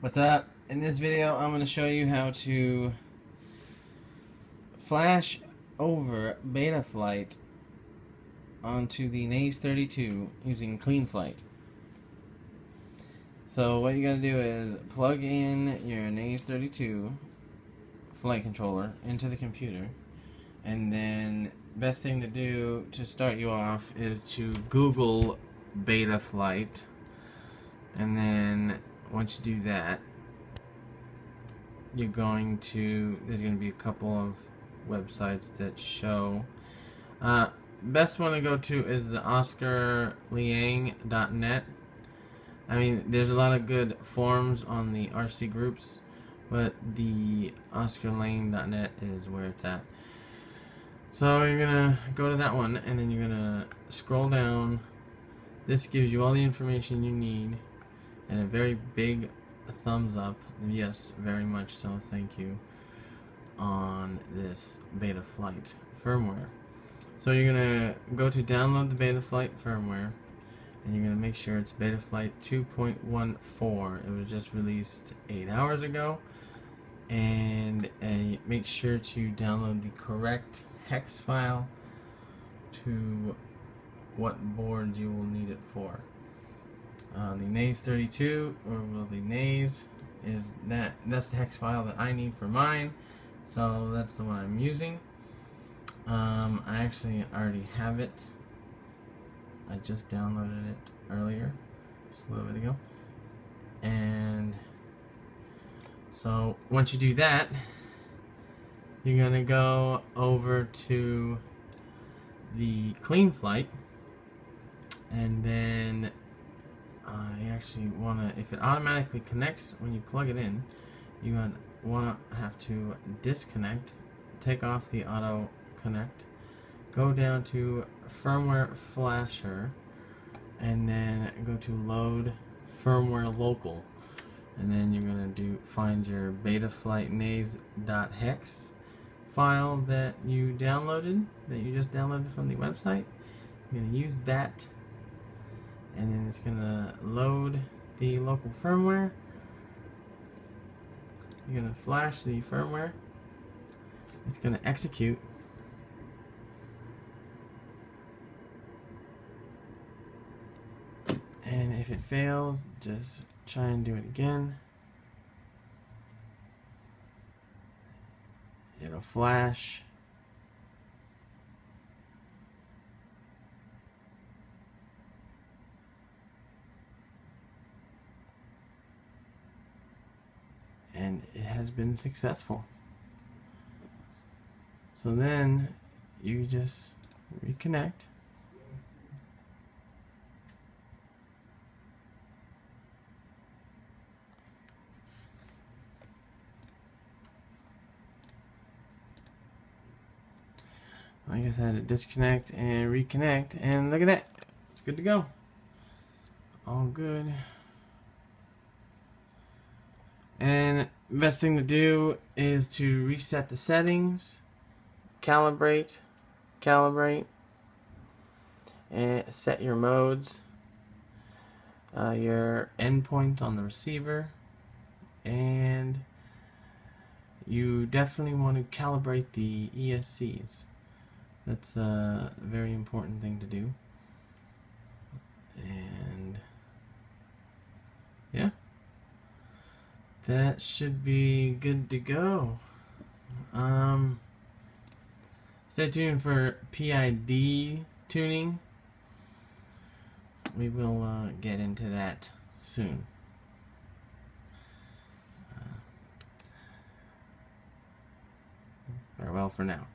What's up? In this video I'm going to show you how to flash over BetaFlight onto the Naze 32 using CleanFlight. So what you got to do is plug in your Naze 32 flight controller into the computer, and then best thing to do to start you off is to Google BetaFlight, and then once you do that, there's going to be a couple of websites that show. Best one to go to is the OscarLiang.net. I mean, there's a lot of good forums on the RC groups, but the OscarLiang.net is where it's at. So you're gonna go to that one, and then you're gonna scroll down. This gives you all the information you need, and a very big thumbs up, yes, very much so, thank you, on this BetaFlight firmware. So you're gonna go to download the BetaFlight firmware, and you're gonna make sure it's BetaFlight 2.14. It was just released 8 hours ago, and make sure to download the correct hex file to what board you will need it for. The Naze 32, or well, the Naze is that's the hex file that I need for mine, so that's the one I'm using. I actually already have it. I just downloaded it earlier, just a little bit ago. And so once you do that, you're gonna go over to the CleanFlight, and then you actually want to, if it automatically connects when you plug it in, you have to disconnect, take off the auto connect, go down to firmware flasher, and then go to load firmware local, and then you're going to find your BetaFlight Naze.hex file that you just downloaded from the website. You're going to use that, and then it's going to load the local firmware. You're going to flash the firmware. It's going to execute. And if it fails, just try and do it again. It'll flash. And it has been successful. So then you just reconnect. Like I said, disconnect and reconnect, and look at that. It's good to go. All good. And best thing to do is to reset the settings, calibrate, and set your modes, your endpoint on the receiver, and you definitely want to calibrate the ESCs. That's a very important thing to do. And yeah, that should be good to go. Stay tuned for PID tuning. We will get into that soon. Farewell for now.